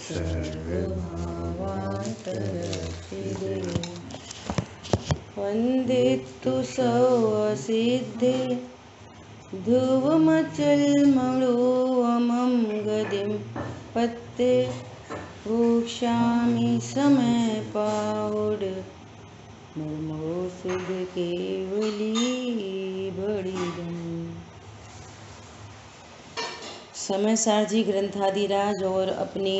सर्वभावान्तरसिद्धे वन्दितु सर्वसिद्धे ध्रुवमचलमणोऽमं गतिं पत्ते भोक्ष्यामि समयपावड नमो शुभ केवली बड़िदम। समय सारजी ग्रंथादिराज और अपनी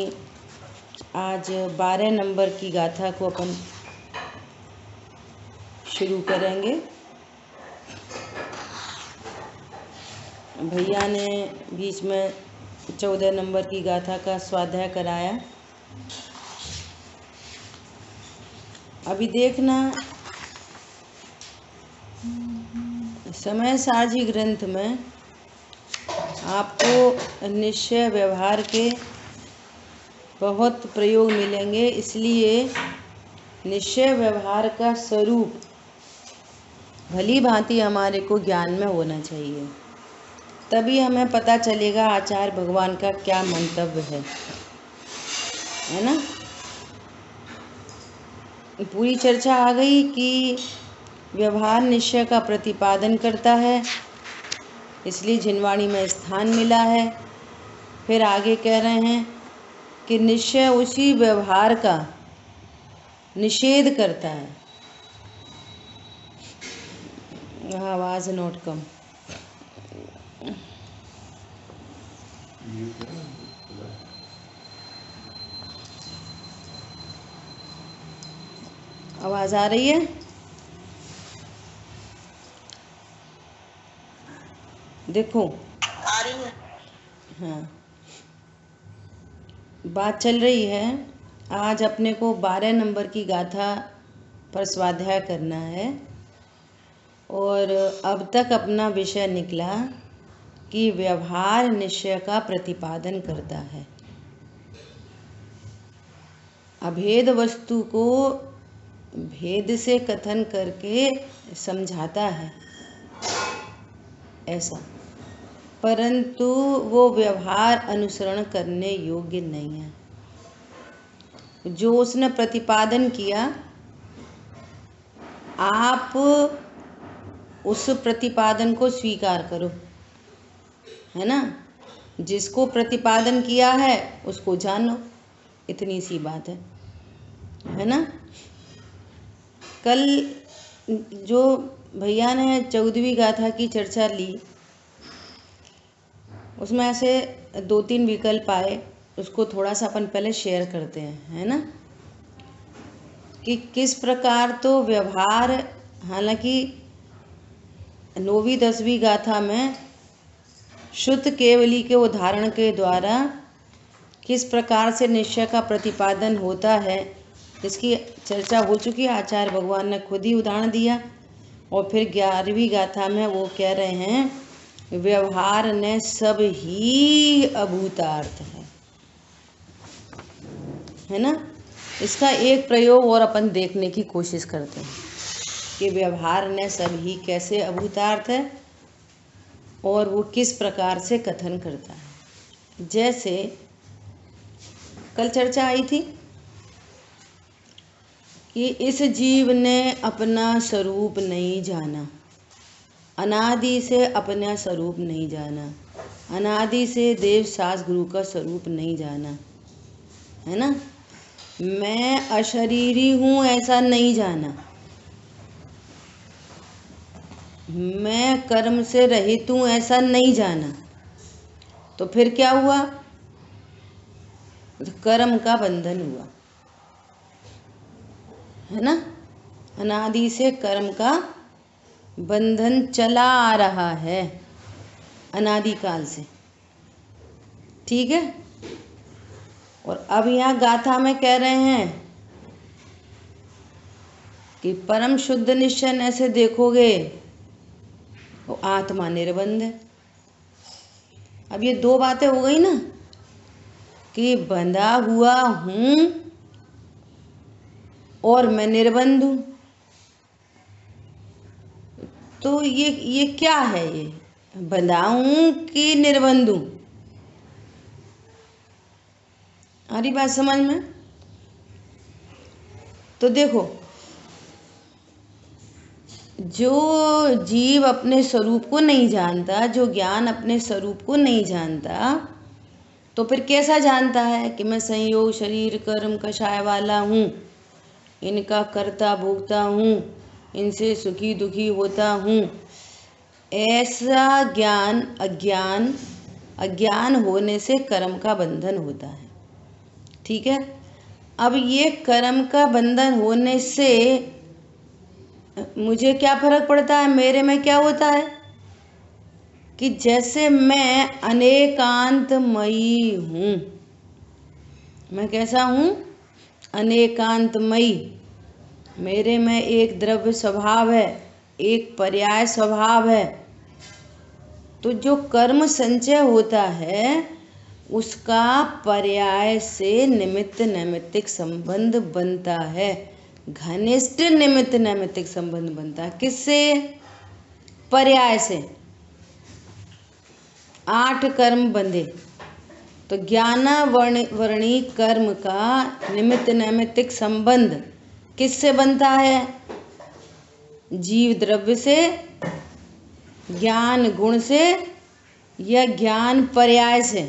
आज 12 नंबर की गाथा को अपन शुरू करेंगे। भैया ने बीच में 14 नंबर की गाथा का स्वाध्याय कराया। अभी देखना, समय सारजी ग्रंथ में आपको निश्चय व्यवहार के बहुत प्रयोग मिलेंगे, इसलिए निश्चय व्यवहार का स्वरूप भली भांति हमारे को ज्ञान में होना चाहिए, तभी हमें पता चलेगा आचार्य भगवान का क्या मंतव्य है ना। पूरी चर्चा आ गई कि व्यवहार निश्चय का प्रतिपादन करता है, इसलिए जिनवाणी में स्थान मिला है। फिर आगे कह रहे हैं कि निश्चय उसी व्यवहार का निषेध करता है। आवाज़ नोट कम। आवाज़ आ रही है? देखो आ रही है। हाँ, बात चल रही है। आज अपने को 12 नंबर की गाथा पर स्वाध्याय करना है और अब तक अपना विषय निकला कि व्यवहार निश्चय का प्रतिपादन करता है, अभेद वस्तु को भेद से कथन करके समझाता है ऐसा, परंतु वो व्यवहार अनुसरण करने योग्य नहीं है। जो उसने प्रतिपादन किया, आप उस प्रतिपादन को स्वीकार करो, है ना। जिसको प्रतिपादन किया है उसको जानो, इतनी सी बात है ना। कल जो भैया ने 14वीं गाथा की चर्चा ली, उसमें ऐसे 2-3 विकल्प आए, उसको थोड़ा सा अपन पहले शेयर करते हैं, है ना। कि किस प्रकार तो व्यवहार, हालांकि 9वीं 10वीं गाथा में शुद्ध केवली के उदाहरण के द्वारा किस प्रकार से निश्चय का प्रतिपादन होता है, इसकी चर्चा हो चुकी है। आचार्य भगवान ने खुद ही उदाहरण दिया। और फिर 11वीं गाथा में वो कह रहे हैं व्यवहार ने सब ही अभूतार्थ है ना। इसका एक प्रयोग और अपन देखने की कोशिश करते हैं कि व्यवहार ने सब ही कैसे अभूतार्थ है और वो किस प्रकार से कथन करता है। जैसे कल चर्चा आई थी कि इस जीव ने अपना स्वरूप नहीं जाना, अनादि से अपना स्वरूप नहीं जाना, अनादि से देव सास गुरु का स्वरूप नहीं जाना, है ना। मैं अशरीरी हूँ ऐसा नहीं जाना, मैं कर्म से रहित हूँ ऐसा नहीं जाना। तो फिर क्या हुआ? कर्म का बंधन हुआ, है ना। अनादि से कर्म का बंधन चला आ रहा है, अनादि काल से, ठीक है। और अब यहाँ गाथा में कह रहे हैं कि परम शुद्ध निश्चय ऐसे देखोगे वो आत्मा निर्बंध है। अब ये दो बातें हो गई ना, कि बंधा हुआ हूँ और मैं निर्बंध हूँ। तो ये क्या है? ये बंधा हूँ कि निर्बंध हूँ? आ रही बात समझ में? तो देखो, जो जीव अपने स्वरूप को नहीं जानता, जो ज्ञान अपने स्वरूप को नहीं जानता, तो फिर कैसा जानता है कि मैं संयोग शरीर कर्म कषाय वाला हूँ, इनका कर्ता भोगता हूँ, इनसे सुखी दुखी होता हूँ। ऐसा ज्ञान अज्ञान होने से कर्म का बंधन होता है। ठीक है। अब ये कर्म का बंधन होने से मुझे क्या फर्क पड़ता है, मेरे में क्या होता है कि जैसे मैं अनेकांतमयी हूँ, मैं कैसा हूँ, अनेकांतमयी। मेरे में एक द्रव्य स्वभाव है, एक पर्याय स्वभाव है। तो जो कर्म संचय होता है उसका पर्याय से निमित्त नैमित्तिक संबंध बनता है, घनिष्ठ निमित्त नैमित्तिक संबंध बनता है। किससे? पर्याय से। 8 कर्म बंधे तो ज्ञानावर्णी कर्म का निमित्त नैमित्तिक संबंध किससे बनता है? जीव द्रव्य से, ज्ञान गुण से, या ज्ञान पर्याय से?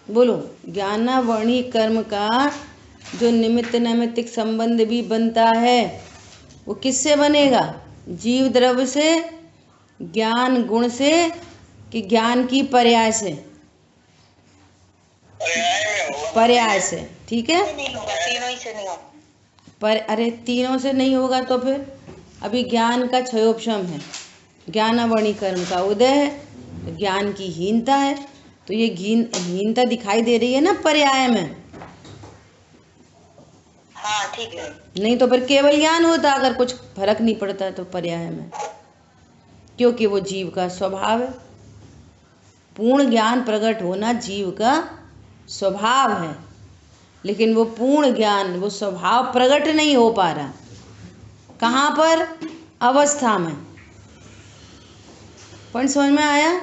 बोलो। ज्ञानावर्णी कर्म का जो निमित्त नैमित्तिक संबंध भी बनता है वो किससे बनेगा? जीव द्रव्य से, ज्ञान गुण से, कि ज्ञान की पर्याय से? पर्याय से। ठीक है। तीनों ही से नहीं होगा। पर अरे तीनों से नहीं होगा तो फिर अभी ज्ञान का क्षयोपशम है, ज्ञानावर्णी कर्म का उदय है, तो ज्ञान की हीनता है। तो ये हीनता दिखाई दे रही है ना पर्याय में। हाँ ठीक है। नहीं तो फिर केवल ज्ञान होता अगर कुछ फर्क नहीं पड़ता तो पर्याय में, क्योंकि वो जीव का स्वभाव है। पूर्ण ज्ञान प्रकट होना जीव का स्वभाव है, लेकिन वो पूर्ण ज्ञान, वो स्वभाव प्रकट नहीं हो पा रहा। कहाँ पर? अवस्था में। पॉइंट समझ में आया?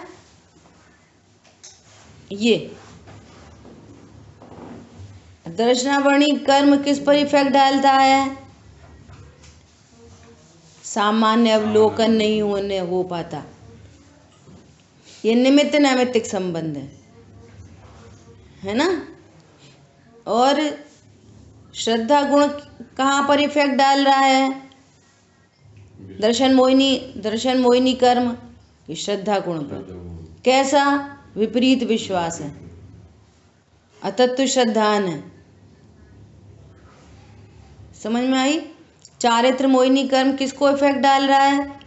ये दर्शनावर्णी कर्म किस पर इफेक्ट डालता है? सामान्य अवलोकन नहीं हो पाता। ये निमित्त नैमित्तिक संबंध है ना। और श्रद्धा गुण कहाँ पर इफेक्ट डाल रहा है? दर्शन मोहिनी कर्म, ये श्रद्धा गुण पर। कैसा? विपरीत विश्वास है, अतत्व श्रद्धान है। समझ में आई? चारित्र मोहिनी कर्म किसको इफेक्ट डाल रहा है?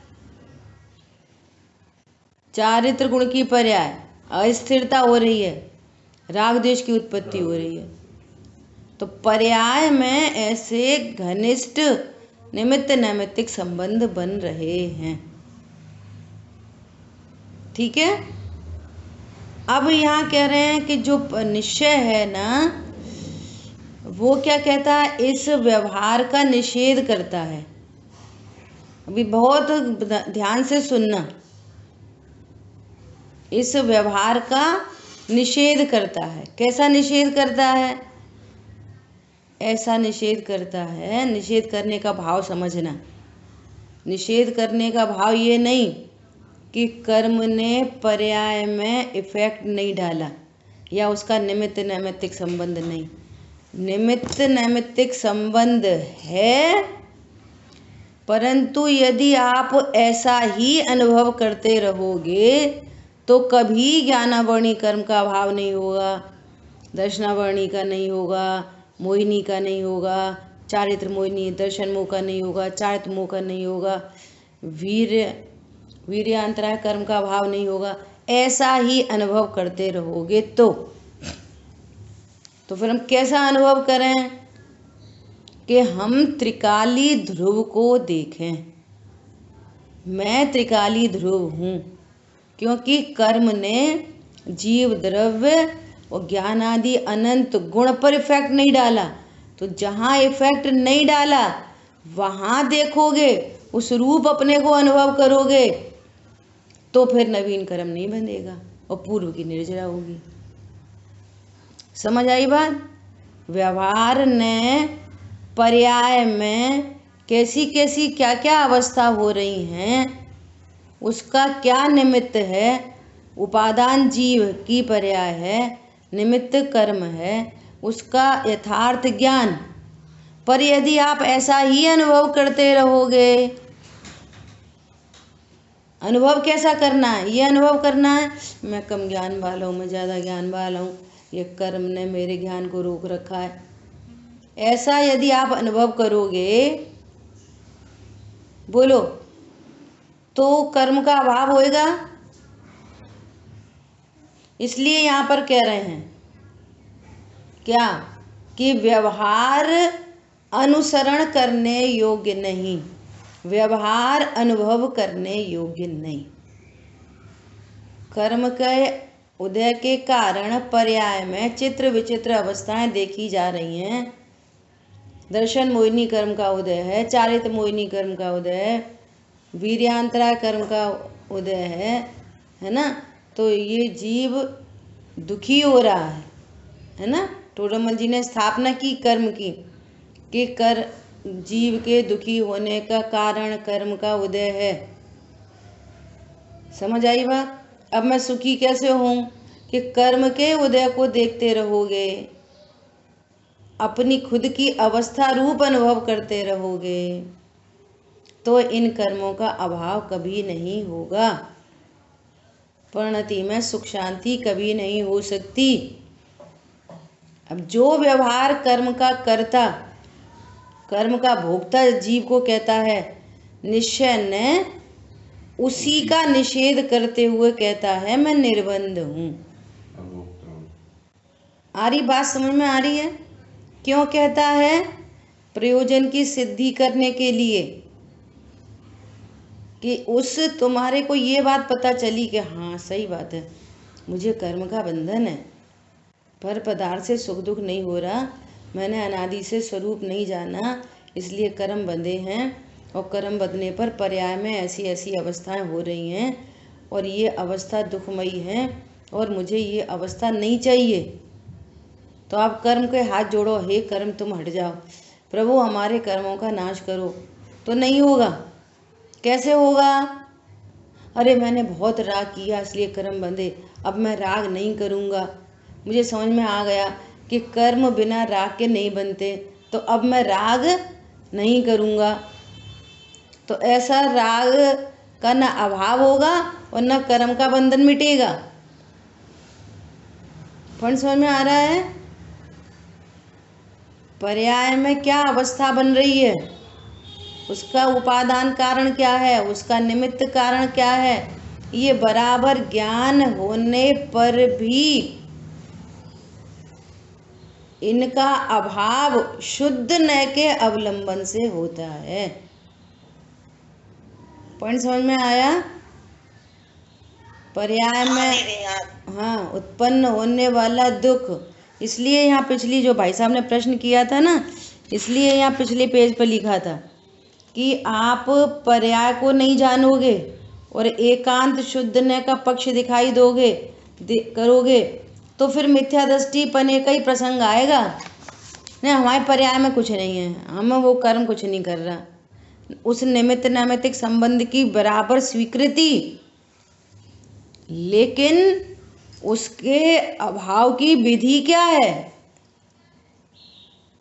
चारित्र गुण की पर्याय अस्थिरता हो रही है, राग द्वेष की उत्पत्ति हो रही है। तो पर्याय में ऐसे घनिष्ठ निमित्त नैमित्तिक संबंध बन रहे हैं। ठीक है। अब यहाँ कह रहे हैं कि जो निश्चय है ना, वो क्या कहता है? इस व्यवहार का निषेध करता है। अभी बहुत ध्यान से सुनना। इस व्यवहार का निषेध करता है। कैसा निषेध करता है? ऐसा निषेध करता है, निषेध करने का भाव समझना। निषेध करने का भाव ये नहीं कि कर्म ने पर्याय में इफेक्ट नहीं डाला या उसका निमित्त नैमित्तिक संबंध नहीं। निमित्त नैमित्तिक संबंध है, परंतु यदि आप ऐसा ही अनुभव करते रहोगे तो कभी ज्ञानावर्णी कर्म का अभाव नहीं होगा, दर्शनावर्णी का नहीं होगा, मोहिनी का नहीं होगा, चारित्र मोहिनी दर्शन मोह का नहीं होगा, चारित्र मोह का नहीं होगा, वीर्यांतराय कर्म का अभाव नहीं होगा। ऐसा ही अनुभव करते रहोगे तो फिर हम कैसा अनुभव करें कि हम त्रिकाली ध्रुव को देखें। मैं त्रिकाली ध्रुव हूँ, क्योंकि कर्म ने जीव द्रव्य और ज्ञान आदि अनंत गुण पर इफेक्ट नहीं डाला। तो जहाँ इफेक्ट नहीं डाला वहाँ देखोगे, उस रूप अपने को अनुभव करोगे, तो फिर नवीन कर्म नहीं बंधेगा और पूर्व की निर्जरा होगी। समझ आई बात? व्यवहार ने पर्याय में कैसी कैसी क्या क्या अवस्था हो रही हैं, उसका क्या निमित्त है। उपादान जीव की पर्याय है, निमित्त कर्म है, उसका यथार्थ ज्ञान। पर यदि आप ऐसा ही अनुभव करते रहोगे, अनुभव कैसा करना है? ये अनुभव करना है मैं कम ज्ञान वाला हूँ, मैं ज़्यादा ज्ञान वाला हूँ, ये कर्म ने मेरे ज्ञान को रोक रखा है। ऐसा यदि आप अनुभव करोगे, बोलो, तो कर्म का अभाव होएगा। इसलिए यहाँ पर कह रहे हैं क्या कि व्यवहार अनुसरण करने योग्य नहीं, व्यवहार अनुभव करने योग्य नहीं। कर्म के उदय के कारण पर्याय में चित्र विचित्र अवस्थाएं देखी जा रही हैं। दर्शन मोहिनी कर्म का उदय है, चारित मोहिनी कर्म का उदय है, वीर्यांतरा कर्म का उदय है ना। तो ये जीव दुखी हो रहा है ना। टोडरमल जी ने स्थापना की कर्म की कि कर जीव के दुखी होने का कारण कर्म का उदय है। समझ आई बात? अब मैं सुखी कैसे हूँ कि कर्म के उदय को देखते रहोगे, अपनी खुद की अवस्था रूप अनुभव करते रहोगे, तो इन कर्मों का अभाव कभी नहीं होगा। परिणति में सुख शांति कभी नहीं हो सकती। अब जो व्यवहार कर्म का कर्ता, कर्म का भोक्ता जीव को कहता है, निश्चय ने उसी का निषेध करते हुए कहता है मैं निर्बंध हूं। आ रही बात समझ में आ रही है? क्यों कहता है? प्रयोजन की सिद्धि करने के लिए, कि उस तुम्हारे को ये बात पता चली कि हाँ सही बात है, मुझे कर्म का बंधन है, पर पदार्थ से सुख दुख नहीं हो रहा, मैंने अनादि से स्वरूप नहीं जाना, इसलिए कर्म बंधे हैं, और कर्म बंधने पर पर्याय में ऐसी ऐसी अवस्थाएं हो रही हैं, और ये अवस्था दुखमयी है, और मुझे ये अवस्था नहीं चाहिए। तो आप कर्म के हाथ जोड़ो, हे कर्म तुम हट जाओ, प्रभु हमारे कर्मों का नाश करो। तो नहीं होगा। कैसे होगा? अरे मैंने बहुत राग किया इसलिए कर्म बंधे, अब मैं राग नहीं करूँगा। मुझे समझ में आ गया कि कर्म बिना राग के नहीं बनते, तो अब मैं राग नहीं करूँगा। तो ऐसा राग का न अभाव होगा और न कर्म का बंधन मिटेगा। फंड समझ में आ रहा है? पर्याय में क्या अवस्था बन रही है, उसका उपादान कारण क्या है, उसका निमित्त कारण क्या है, ये बराबर ज्ञान होने पर भी इनका अभाव शुद्ध न के अवलंबन से होता है। पॉइंट समझ में आया? पर्याय में हाँ उत्पन्न होने वाला दुख, इसलिए यहाँ पिछली जो भाई साहब ने प्रश्न किया था ना, इसलिए यहाँ पिछले पेज पर लिखा था कि आप पर्याय को नहीं जानोगे और एकांत शुद्ध न का पक्ष दिखाई दोगे करोगे, तो फिर मिथ्या दृष्टि पने का ही प्रसंग आएगा। नहीं, हमारे पर्याय में कुछ नहीं है, हमें वो कर्म कुछ नहीं कर रहा, उस निमित्त नैमित्तिक संबंध की बराबर स्वीकृति, लेकिन उसके अभाव की विधि क्या है,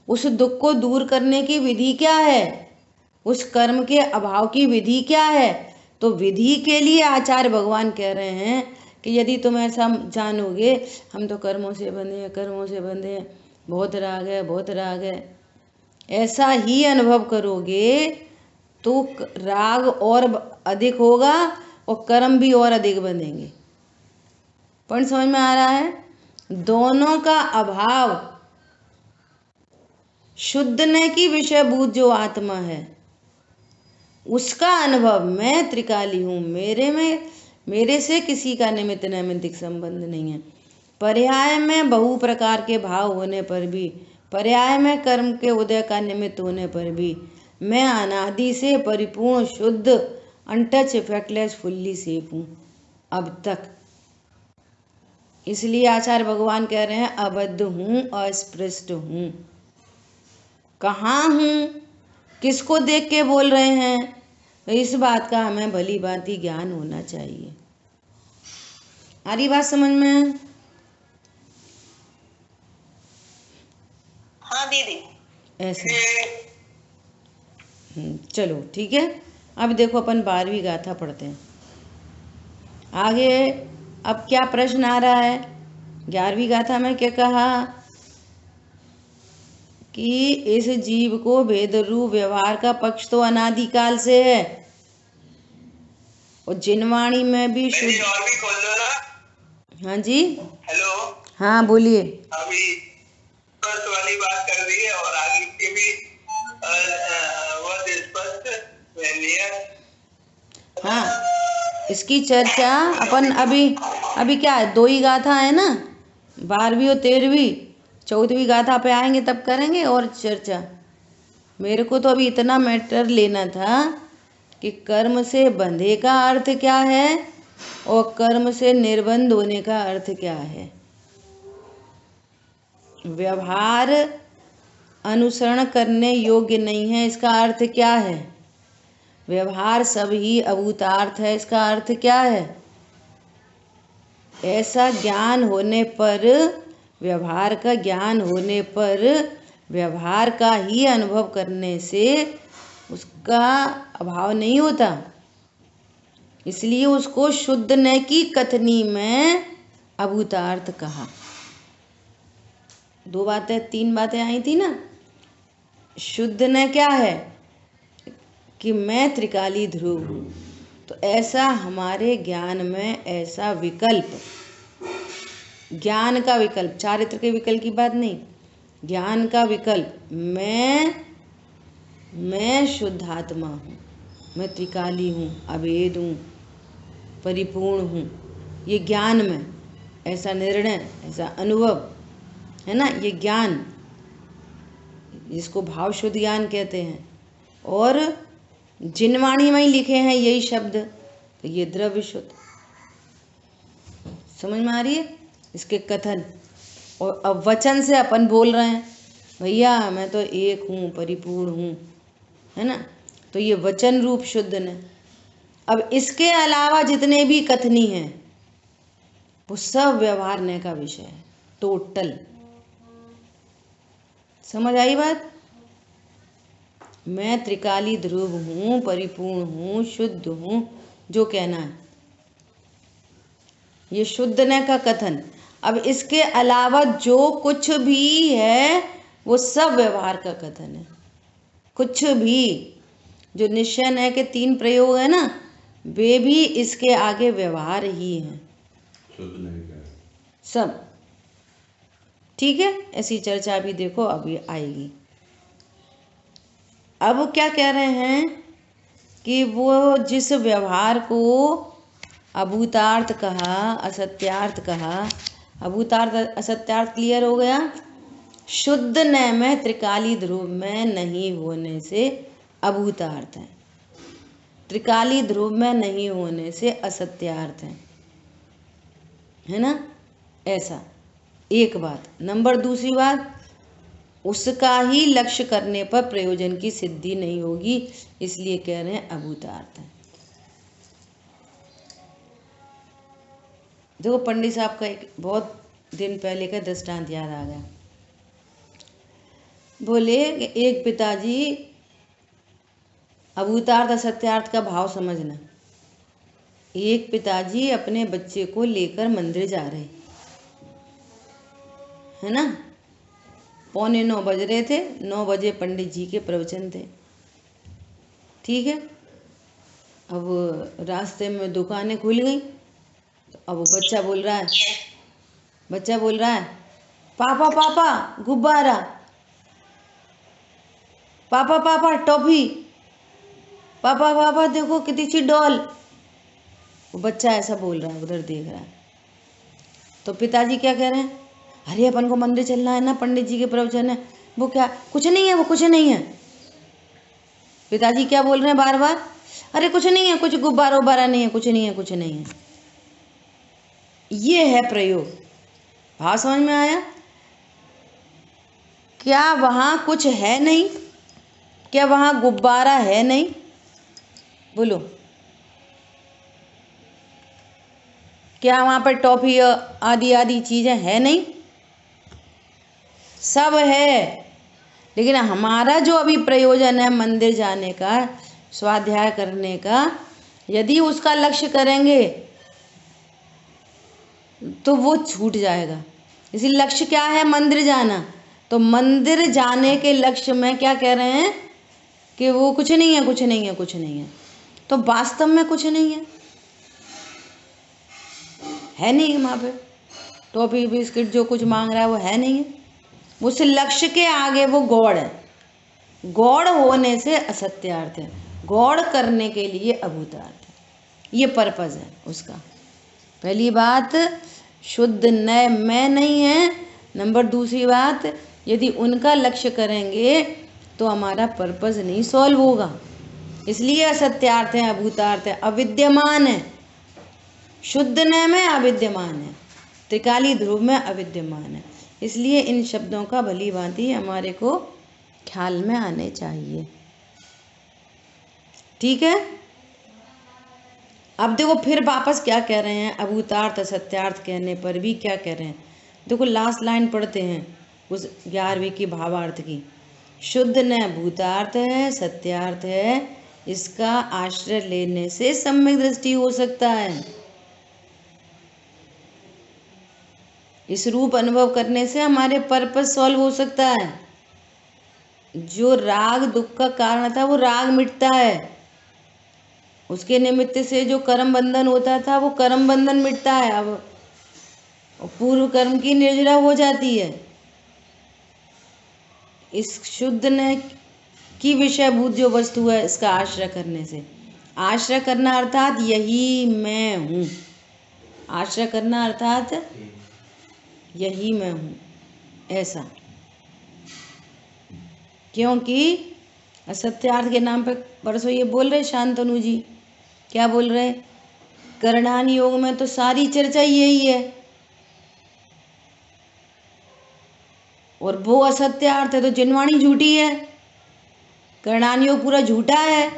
उस दुख को दूर करने की विधि क्या है, उस कर्म के अभाव की विधि क्या है। तो विधि के लिए आचार्य भगवान कह रहे हैं कि यदि तुम ऐसा जानोगे, हम तो कर्मों से बंधे हैं, कर्मों से बंधे हैं, बहुत राग है, बहुत राग है, ऐसा ही अनुभव करोगे तो राग और अधिक होगा और कर्म भी और अधिक बंधेंगे। पॉइंट समझ में आ रहा है? दोनों का अभाव शुद्ध न की विषयभूत जो आत्मा है, उसका अनुभव, मैं त्रिकाली हूँ, मेरे से किसी का निमित्त नैमित्तिक संबंध नहीं है। पर्याय में बहु प्रकार के भाव होने पर भी, पर्याय में कर्म के उदय का निमित्त होने पर भी, मैं अनादि से परिपूर्ण शुद्ध अनटच इफेक्टलेस फुल्ली सेफ हूँ अब तक। इसलिए आचार्य भगवान कह रहे हैं अबद्ध हूँ, अस्पृष्ट हूँ। कहाँ हूँ, किसको देख के बोल रहे हैं, तो इस बात का हमें भली भांति ज्ञान होना चाहिए। आ रही बात समझ में? हाँ दीदी। ऐसे चलो ठीक है। अब देखो अपन 12वीं गाथा पढ़ते हैं आगे। अब क्या प्रश्न आ रहा है? 11वीं गाथा में क्या कहा कि इस जीव को भेद रूप व्यवहार का पक्ष तो अनादिकाल से है, और जिनवाणी में भी शुद्ध। और भी खोल दो ना। हाँ जी, हेलो। हाँ बोलिए। अभी फर्स्ट वाली बात कर दी है और आगे की भी बहुत स्पष्ट क्लियर। हाँ, इसकी चर्चा अपन अभी क्या है, 2 ही गाथा है ना, 12वीं और 13वीं। 14वीं गाथा पे आएंगे तब करेंगे और चर्चा। मेरे को तो अभी इतना मैटर लेना था कि कर्म से बंधे का अर्थ क्या है और कर्म से निर्बंध होने का अर्थ क्या है। व्यवहार अनुसरण करने योग्य नहीं है, इसका अर्थ क्या है। व्यवहार सब ही अभूतार्थ है, इसका अर्थ क्या है। ऐसा ज्ञान होने पर, व्यवहार का ज्ञान होने पर, व्यवहार का ही अनुभव करने से उसका अभाव नहीं होता। इसलिए उसको शुद्ध न की कथनी में अभूतार्थ कहा। 3 बातें आई थी ना। शुद्ध न क्या है कि मैं त्रिकाली ध्रुव हूँ, तो ऐसा हमारे ज्ञान में ऐसा विकल्प, ज्ञान का विकल्प, चारित्र के विकल्प की बात नहीं, ज्ञान का विकल्प, मैं शुद्धात्मा हूँ, मैं त्रिकाली हूँ, अभेद हूँ, परिपूर्ण हूँ, ये ज्ञान में ऐसा निर्णय, ऐसा अनुभव है ना, ये ज्ञान जिसको भाव शुद्ध ज्ञान कहते हैं। और जिनवाणी में ही लिखे हैं यही शब्द, तो ये द्रव्य शुद्ध। समझ में आ रही है इसके कथन। और अब वचन से अपन बोल रहे हैं भैया मैं तो एक हूँ, परिपूर्ण हूँ, है ना, तो ये वचन रूप शुद्ध ने। अब इसके अलावा जितने भी कथनी हैं वो सब व्यवहार ने का विषय है, टोटल। समझ आई बात? मैं त्रिकाली ध्रुव हूँ, परिपूर्ण हूँ, शुद्ध हूँ, जो कहना है ये शुद्ध न का कथन। अब इसके अलावा जो कुछ भी है वो सब व्यवहार का कथन है। कुछ भी जो निश्चय न के 3 प्रयोग है ना, वे भी इसके आगे व्यवहार ही हैं, सब। ठीक है, ऐसी चर्चा भी देखो अभी आएगी। अब क्या कह रहे हैं कि वो जिस व्यवहार को अभूतार्थ कहा, असत्यार्थ कहा, अभूतार्थ असत्यार्थ क्लियर हो गया। शुद्ध न में त्रिकाली ध्रुव में नहीं होने से अभूतार्थ है, त्रिकाली ध्रुव में नहीं होने से असत्यार्थ है ना। ऐसा एक बात। नंबर दूसरी बात, उसका ही लक्ष्य करने पर प्रयोजन की सिद्धि नहीं होगी, इसलिए कह रहे हैं अभूतार्थ है। देखो पंडित साहब का एक बहुत दिन पहले का दृष्टांत याद आ गया। बोले कि एक पिताजी, अभूतार्थ असत्यार्थ का भाव समझना, एक पिताजी अपने बच्चे को लेकर मंदिर जा रहे है ना, 8:45 बज रहे थे, 9 बजे पंडित जी के प्रवचन थे। ठीक है, अब रास्ते में दुकानें खुल गई, तो अब बच्चा बोल रहा है पापा पापा गुब्बारा, पापा पापा टॉफी, पापा पापा देखो कितनी सी डॉल। वो बच्चा ऐसा बोल रहा है, उधर देख रहा है। तो पिताजी क्या कह रहे हैं, अरे अपन को मंदिर चलना है ना, पंडित जी के प्रवचन है। वो क्या, कुछ नहीं है, वो कुछ नहीं है। पिताजी क्या बोल रहे हैं बार बार, अरे कुछ नहीं है, कुछ गुब्बारा उब्बारा नहीं है, कुछ नहीं है, कुछ नहीं है। ये है प्रयोग। भाव समझ में आया? क्या वहाँ कुछ है नहीं? क्या वहाँ गुब्बारा है नहीं? बोलो, क्या वहाँ पर टॉफी आदि आदि चीज़ें है नहीं? सब है, लेकिन हमारा जो अभी प्रयोजन है मंदिर जाने का, स्वाध्याय करने का, यदि उसका लक्ष्य करेंगे तो वो छूट जाएगा। इसी लक्ष्य क्या है? मंदिर जाना। तो मंदिर जाने के लक्ष्य में क्या कह रहे हैं कि वो कुछ नहीं है, कुछ नहीं है, कुछ नहीं है। तो वास्तव में कुछ नहीं है नहीं वहाँ पे। टॉफी बिस्किट जो कुछ मांग रहा है वो है नहीं है। उस लक्ष्य के आगे वो गौड़ है। गौड़ होने से असत्यार्थ है, गौड़ करने के लिए अभूतार्थ है। ये पर्पज है उसका। पहली बात, शुद्ध न मैं नहीं है। नंबर दूसरी बात, यदि उनका लक्ष्य करेंगे तो हमारा पर्पज नहीं सॉल्व होगा, इसलिए असत्यार्थ है, अभूतार्थ है, अविद्यमान है। शुद्ध न में अविद्यमान है, त्रिकाली ध्रुव में अविद्यमान है। इसलिए इन शब्दों का भली भांति हमारे को ख्याल में आने चाहिए। ठीक है। अब देखो फिर वापस क्या कह रहे हैं, अभूतार्थ असत्यार्थ कहने पर भी क्या कह रहे हैं। देखो लास्ट लाइन पढ़ते हैं उस 11वीं की भावार्थ की। शुद्ध न भूतार्थ है, सत्यार्थ है, इसका आश्रय लेने से सम्यक दृष्टि हो सकता है। इस रूप अनुभव करने से हमारे पर्पस सॉल्व हो सकता है। जो राग दुख का कारण था वो राग मिटता है, उसके निमित्त से जो कर्म बंधन होता था वो कर्म बंधन मिटता है। अब पूर्व कर्म की निर्जरा हो जाती है। इस शुद्ध ने की विषयभूत जो वस्तु है इसका आश्रय करने से, आश्रय करना अर्थात यही मैं हूँ। आश्रय करना अर्थात यही मैं हूँ, ऐसा। क्योंकि असत्यार्थ के नाम पे परसों ये बोल रहे शांतनु जी, क्या बोल रहे, करणान योग में तो सारी चर्चा यही है, और वो असत्यार्थ है तो जिनवाणी झूठी है। करणान योग पूरा झूठा है,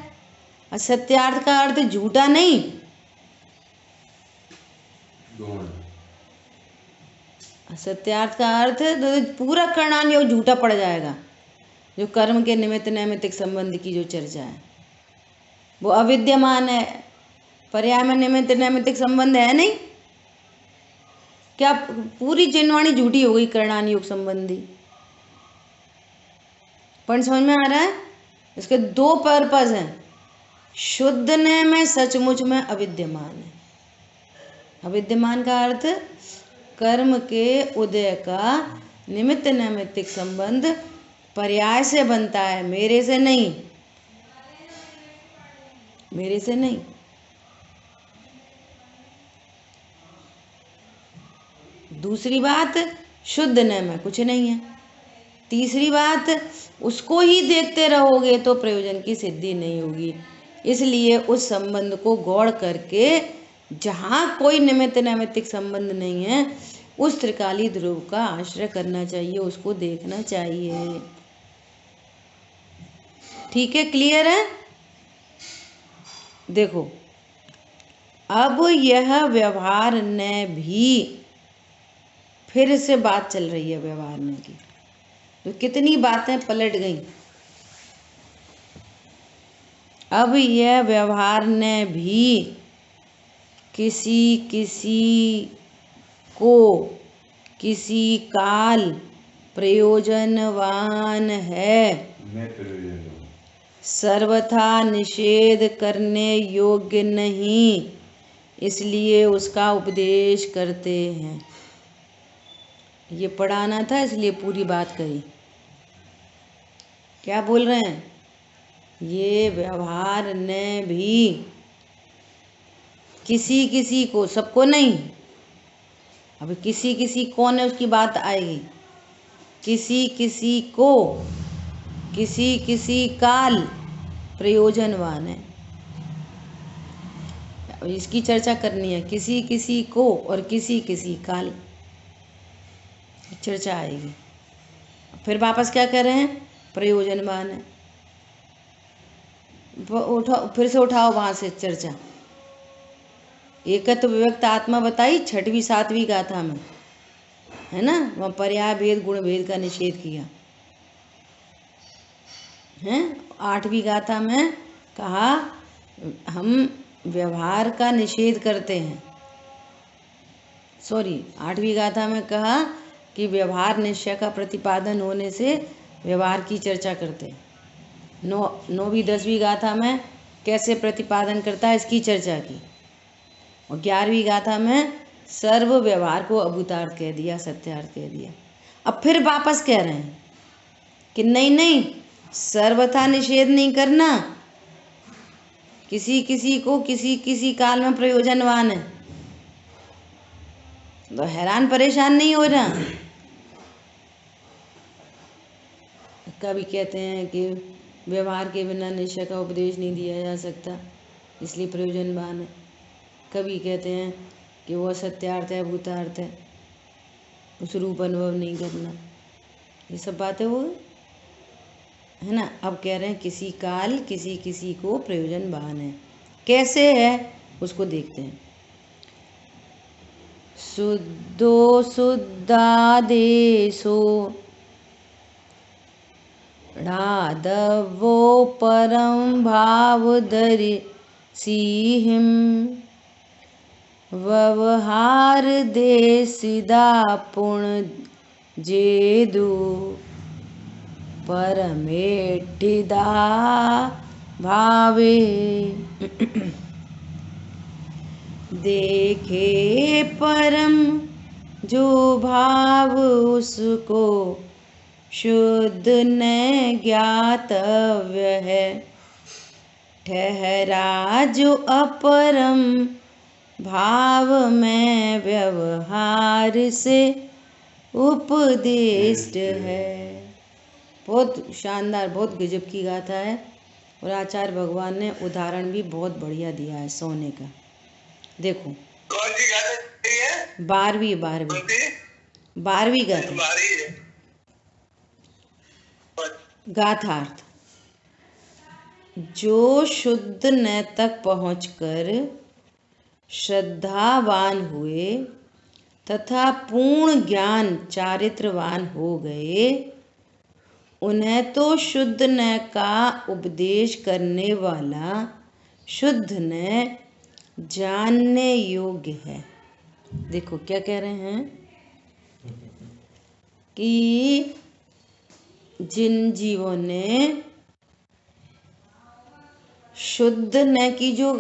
असत्यार्थ का अर्थ झूठा नहीं, असत्यार्थ का अर्थ तो पूरा करणान योग झूठा पड़ जाएगा। जो कर्म के निमित्त नैमित्तिक संबंध की जो चर्चा है वो अविद्यमान है। पर्याय में निमित्त नैमित्तिक संबंध है नहीं, क्या पूरी जिनवाणी झूठी हो गई करणान योग संबंधी। पॉइंट समझ में आ रहा है? इसके दो पर्पज हैं। शुद्ध ने में सचमुच में अविद्यमान है। अविद्यमान का अर्थ कर्म के उदय का निमित्त नैमित्तिक संबंध पर्याय से बनता है, मेरे से नहीं, मेरे से नहीं। दूसरी बात, शुद्ध न में कुछ नहीं है। तीसरी बात, उसको ही देखते रहोगे तो प्रयोजन की सिद्धि नहीं होगी। इसलिए उस संबंध को गौड़ करके जहाँ कोई निमित्त नैमित्तिक संबंध नहीं है उस त्रिकाली ध्रुव का आश्रय करना चाहिए, उसको देखना चाहिए। ठीक है, क्लियर है? देखो अब यह व्यवहार ने भी, फिर से बात चल रही है व्यवहार ने की, तो कितनी बातें पलट गई। अब यह व्यवहार ने भी किसी किसी को किसी काल प्रयोजनवान है, सर्वथा निषेध करने योग्य नहीं, इसलिए उसका उपदेश करते हैं। ये पढ़ाना था इसलिए पूरी बात कही। क्या बोल रहे हैं, ये व्यवहार ने भी किसी किसी को, सबको नहीं, अब किसी किसी कौन है उसकी बात आएगी, किसी किसी को किसी किसी काल प्रयोजनवान है। इसकी चर्चा करनी है, किसी किसी को और किसी किसी काल। चर्चा आएगी। फिर वापस क्या कर रहे हैं, प्रयोजनवान है। उठाओ, फिर से उठाओ वहाँ से चर्चा। एकत्व विभक्त आत्मा बताई 6वीं 7वीं गाथा में, है ना, वहाँ पर्याय भेद गुण भेद का निषेध किया है। 8वीं गाथा में कहा हम व्यवहार का निषेध करते हैं, सॉरी 8वीं गाथा में कहा कि व्यवहार निश्चय का प्रतिपादन होने से व्यवहार की चर्चा करते हैं। 9वीं 10वीं गाथा में कैसे प्रतिपादन करता है इसकी चर्चा की। और 11वीं गाथा में सर्व व्यवहार को अभूतार्थ कह दिया, सत्यार्थ कह दिया। अब फिर वापस कह रहे हैं कि नहीं नहीं, सर्वथा निषेध नहीं करना, किसी किसी को किसी किसी काल में प्रयोजनवान है, तो हैरान परेशान नहीं हो रहा। कभी कहते हैं कि व्यवहार के बिना निश्चय का उपदेश नहीं दिया जा सकता, इसलिए प्रयोजनवान है। कभी कहते हैं कि वो सत्यार्थ है, भूतार्थ है, उस रूप अनुभव नहीं करना। ये सब बातें वो है ना। अब कह रहे हैं किसी काल किसी किसी को प्रयोजनवान है। कैसे है उसको देखते हैं। शुद्धो शुद्धादेशो राधवो परम भाव धरि सिहिम व्यवहार दे सिदा पुण्य जेदु परमेठिदा भावे देखे परम जो भाव उसको शुद्ध न ज्ञातव्य है, ठहरा जो अपरम भाव में व्यवहार से उपदिष्ट है। बहुत शानदार, बहुत गजब की गाथा है। और आचार्य भगवान ने उदाहरण भी बहुत बढ़िया दिया है सोने का। देखो कौन सी गाथा है? 12वीं गाथा, गाथार्थ। जो शुद्ध न तक पहुंचकर श्रद्धावान हुए तथा पूर्ण ज्ञान चारित्रवान हो गए, उन्हें तो शुद्ध न का उपदेश करने वाला शुद्ध न जानने योग्य है। देखो क्या कह रहे हैं कि जिन जीवों ने शुद्ध न की जो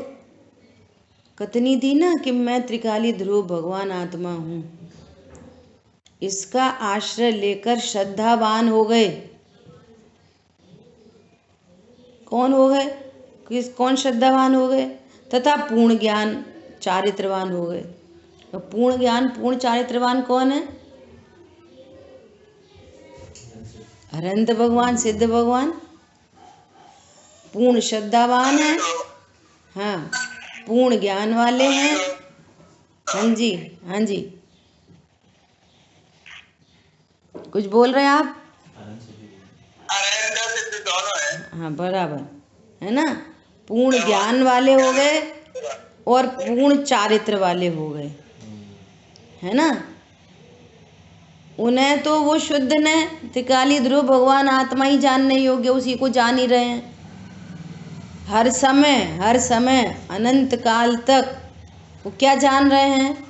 कथनी दी ना कि मैं त्रिकाली ध्रुव भगवान आत्मा हूँ, इसका आश्रय लेकर श्रद्धावान हो गए। कौन हो गए? कौन श्रद्धावान हो गए? तथा पूर्ण ज्ञान चारित्रवान हो गए। तो पूर्ण ज्ञान पूर्ण चारित्रवान कौन है? अनंत भगवान, सिद्ध भगवान। पूर्ण श्रद्धावान है, हाँ, पूर्ण ज्ञान वाले हैं। हाँ जी, हाँ जी, कुछ बोल रहे हैं आप? हाँ बराबर है ना। पूर्ण ज्ञान वाले हो गए और पूर्ण चारित्र वाले हो गए, है ना। उन्हें तो वो शुद्ध ने त्रिकाली ध्रुव भगवान आत्मा ही जानने योग्य, उसी को जान ही रहे हैं। हर समय अनंत काल तक वो क्या जान रहे हैं?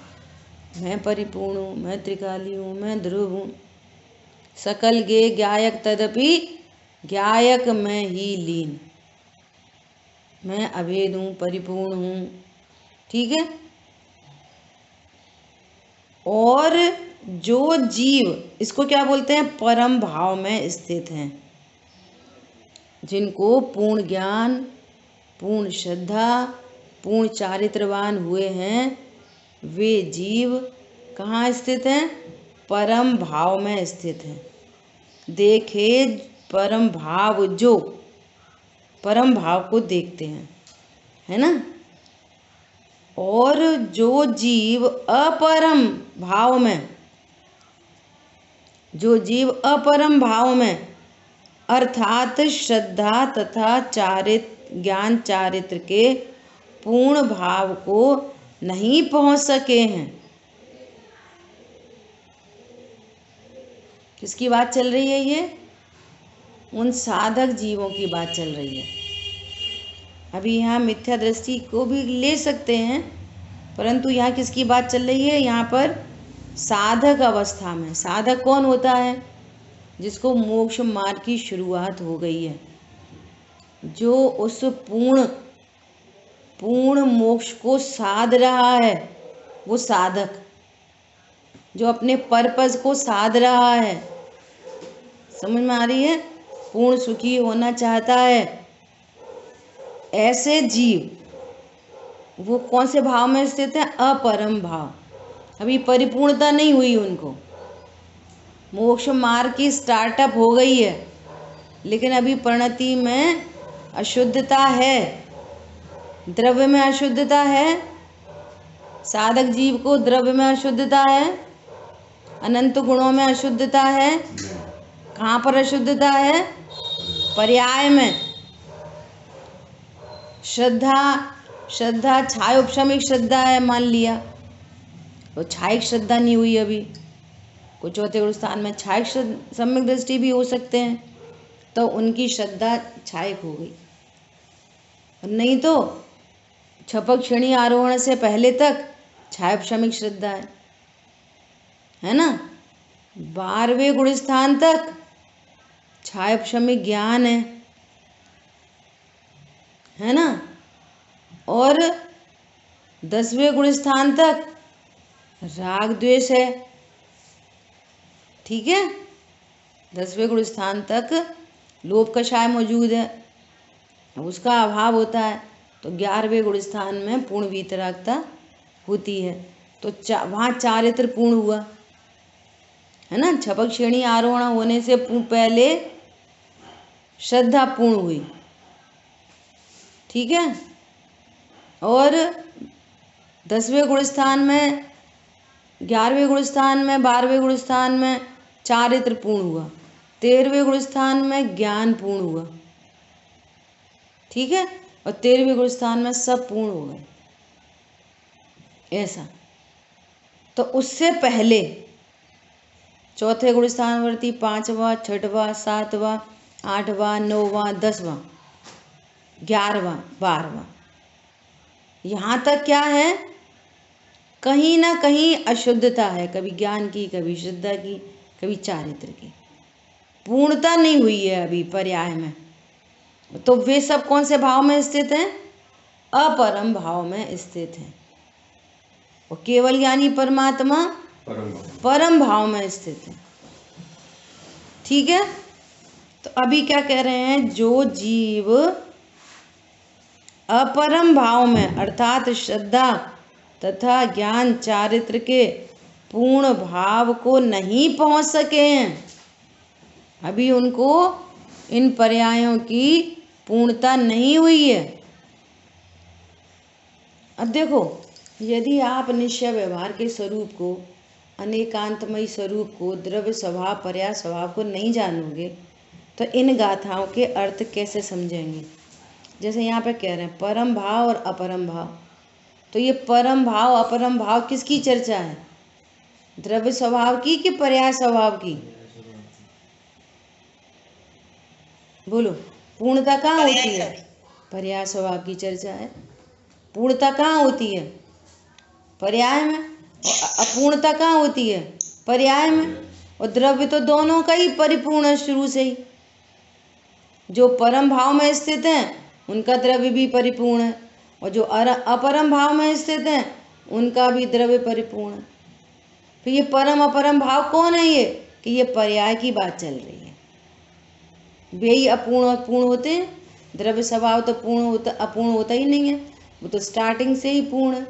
मैं परिपूर्ण हूँ, मैं त्रिकाली हूँ, मैं ध्रुव हूँ। सकल गे ज्ञायक तदपि ज्ञायक में ही लीन, मैं अभेद हूँ, परिपूर्ण हूँ, ठीक है। और जो जीव, इसको क्या बोलते हैं? परम भाव में स्थित हैं, जिनको पूर्ण ज्ञान, पूर्ण श्रद्धा, पूर्ण चारित्रवान हुए हैं, वे जीव कहाँ स्थित हैं? परम भाव में स्थित हैं। देखे परम भाव, जो परम भाव को देखते हैं, है ना। और जो जीव अपरम भाव में जो जीव अपरम भाव में अर्थात श्रद्धा तथा ज्ञान चारित्र के पूर्ण भाव को नहीं पहुंच सके हैं। किसकी बात चल रही है? ये उन साधक जीवों की बात चल रही है। अभी यहाँ मिथ्या दृष्टि को भी ले सकते हैं, परंतु यहाँ किसकी बात चल रही है? यहाँ पर साधक अवस्था में। साधक कौन होता है? जिसको मोक्ष मार्ग की शुरुआत हो गई है, जो उस पूर्ण मोक्ष को साध रहा है, वो साधक जो अपने पर्पस को साध रहा है। समझ में आ रही है? पूर्ण सुखी होना चाहता है, ऐसे जीव वो कौन से भाव में स्थित है? अपरम भाव। अभी परिपूर्णता नहीं हुई उनको, मोक्ष मार्ग की स्टार्टअप हो गई है, लेकिन अभी परिणति में अशुद्धता है, द्रव्य में अशुद्धता है। साधक जीव को द्रव्य में अशुद्धता है, अनंत गुणों में अशुद्धता है। कहाँ पर अशुद्धता है? पर्याय में। श्रद्धा छायोपशमिक श्रद्धा है मान लिया, तो छायिक श्रद्धा नहीं हुई अभी। कुछ चौथे गुण स्थान में छायिक सम्यक दृष्टि भी हो सकते हैं, तो उनकी श्रद्धा छायिक हो गई। नहीं तो छपक क्षणी आरोहण से पहले तक छायोपशमिक श्रद्धा है ना। 12वें गुण स्थान तक छायोपशमिक ज्ञान है ना। और 10वें गुण स्थान तक राग द्वेष है। ठीक है, 10वें गुण स्थान तक लोभ कषाय मौजूद है, उसका अभाव होता है। तो 11वें गुण स्थान में पूर्ण वीतरागता होती है, तो वहाँ चारित्र पूर्ण हुआ है ना। छपक श्रेणी आरोहण होने से पहले श्रद्धा पूर्ण हुई। ठीक है, और 10वें गुण स्थान में, 11वें गुण स्थान में, 12वें गुण स्थान में चारित्र पूर्ण हुआ। 13वें गुण स्थान में ज्ञान पूर्ण हुआ। ठीक है, और 13वें गुण स्थान में सब पूर्ण हो गए। ऐसा तो उससे पहले चौथे गुण स्थानवर्ती 5वां, 6वां, 7वां, 8वां, 9वां, 10वां, 11वां, 12वां, यहाँ तक क्या है? कहीं ना कहीं अशुद्धता है, कभी ज्ञान की, कभी श्रद्धा की, कभी चारित्र की। पूर्णता नहीं हुई है अभी पर्याय में। तो वे सब कौन से भाव में स्थित हैं? अपरम भाव में स्थित हैं। और केवल ज्ञानी परमात्मा परम भाव में स्थित है। ठीक है, तो अभी क्या कह रहे हैं? जो जीव अपरम भाव में अर्थात श्रद्धा तथा ज्ञान चारित्र के पूर्ण भाव को नहीं पहुंच सके हैं, अभी उनको इन पर्यायों की पूर्णता नहीं हुई है। अब देखो, यदि आप निश्चय व्यवहार के स्वरूप को, अनेकांतमयी स्वरूप को, द्रव्य स्वभाव, पर्याय स्वभाव को नहीं जानोगे, तो इन गाथाओं के अर्थ कैसे समझेंगे? जैसे यहाँ पे कह रहे हैं परम भाव और अपरम भाव, तो ये परम भाव अपरम भाव किसकी चर्चा है? द्रव्य स्वभाव की कि पर्याय स्वभाव की? बोलो, पूर्णता कहाँ होती है? पर्याय स्वभाव की चर्चा है। पूर्णता कहाँ होती है? पर्याय में। और अपूर्णता कहाँ होती है? पर्याय में। और द्रव्य तो दोनों का ही परिपूर्ण है शुरू से ही। जो परम भाव में स्थित हैं उनका द्रव्य भी परिपूर्ण है, और जो अपरम भाव में स्थित हैं उनका भी द्रव्य परिपूर्ण है। फिर ये परम अपरम भाव कौन है? ये कि ये पर्याय की बात चल रही है। वे ही अपूर्ण और पूर्ण होते हैं। द्रव्य स्वभाव तो अपूर्ण होता ही नहीं है, वो तो स्टार्टिंग से ही पूर्ण है।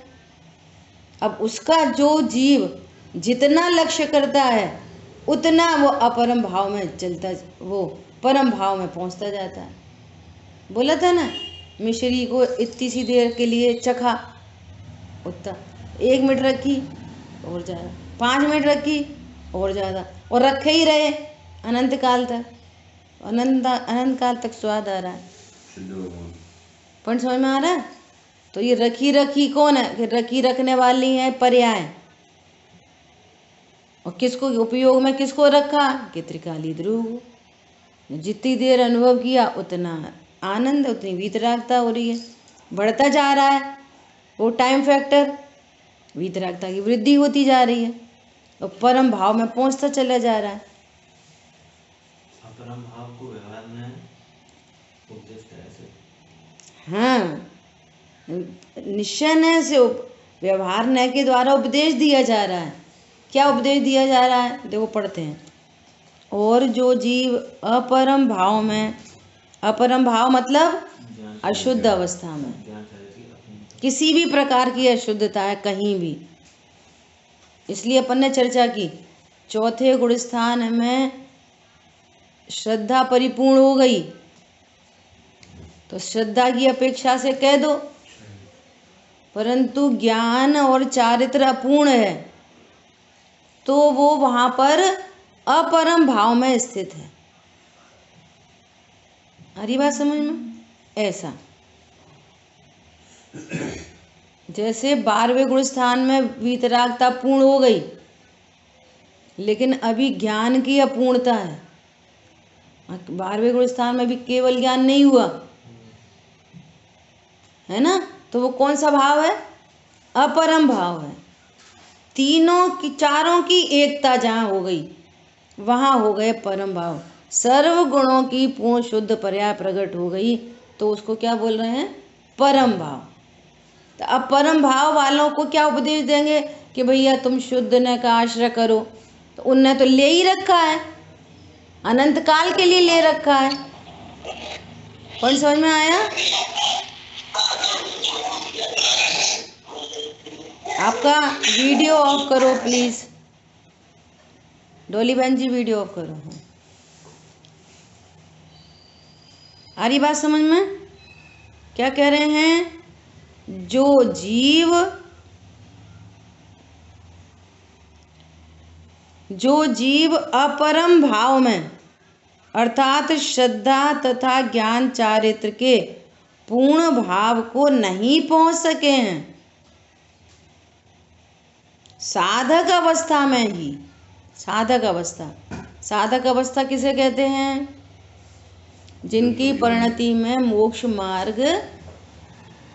अब उसका जो जीव जितना लक्ष्य करता है उतना वो अपरम भाव में चलता, वो परम भाव में पहुंचता जाता है। बोला था ना, मिश्री को इतनी सी देर के लिए चखा, उतना 1 मिनट रखी और ज़्यादा, 5 मिनट रखी और ज़्यादा, और रखे ही रहे अनंत काल तक, अनंत काल तक स्वाद आ रहा है। पण समझ में आ रहा है? तो ये रखी रखी कौन है? कि रखी रखने वाली है पर्याय। और किसको उपयोग में किसको रखा? कि त्रिकाली ध्रुव। जितनी देर अनुभव किया उतना आनंद, उतनी वीतरागता हो रही है, बढ़ता जा रहा है वो टाइम फैक्टर, वीतरागता की वृद्धि होती जा रही है और परम भाव में पहुंचता चला जा रहा है। अपरम भाव को व्यवहार में उपदेश कैसे? हाँ, निश्चय न से व्यवहार न के द्वारा उपदेश दिया जा रहा है। क्या उपदेश दिया जा रहा है? देखो पढ़ते हैं। और जो जीव अपरम भाव में, अपरम भाव मतलब अशुद्ध अवस्था में, किसी भी प्रकार की अशुद्धता है कहीं भी, इसलिए अपन ने चर्चा की चौथे गुण स्थान में श्रद्धा परिपूर्ण हो गई, तो श्रद्धा की अपेक्षा से कह दो, परंतु ज्ञान और चारित्र अपूर्ण है तो वो वहां पर अपरम भाव में स्थित है। हरी बात समझ में? ऐसा जैसे 12वें गुण स्थान में वीतरागता पूर्ण हो गई, लेकिन अभी ज्ञान की अपूर्णता है। 12वें गुण स्थान में भी केवल ज्ञान नहीं हुआ है ना, तो वो कौन सा भाव है? अपरम भाव है। तीनों की, चारों की एकता जहाँ हो गई वहाँ हो गए परम भाव। सर्व गुणों की पूर्ण शुद्ध पर्याय प्रकट हो गई तो उसको क्या बोल रहे हैं? परम भाव। तो अब परम भाव वालों को क्या उपदेश देंगे कि भैया तुम शुद्ध न का आश्रय करो, तो उनने तो ले ही रखा है, अनंत काल के लिए ले रखा है। कौन समझ में आया? आपका वीडियो ऑफ करो प्लीज, डोली बहन जी वीडियो ऑफ करो। आ रही बात समझ में? क्या कह रहे हैं? जो जीव अपरम भाव में अर्थात श्रद्धा तथा ज्ञान चारित्र के पूर्ण भाव को नहीं पहुंच सके हैं, साधक अवस्था में ही, साधक अवस्था किसे कहते हैं? जिनकी परिणति में मोक्ष मार्ग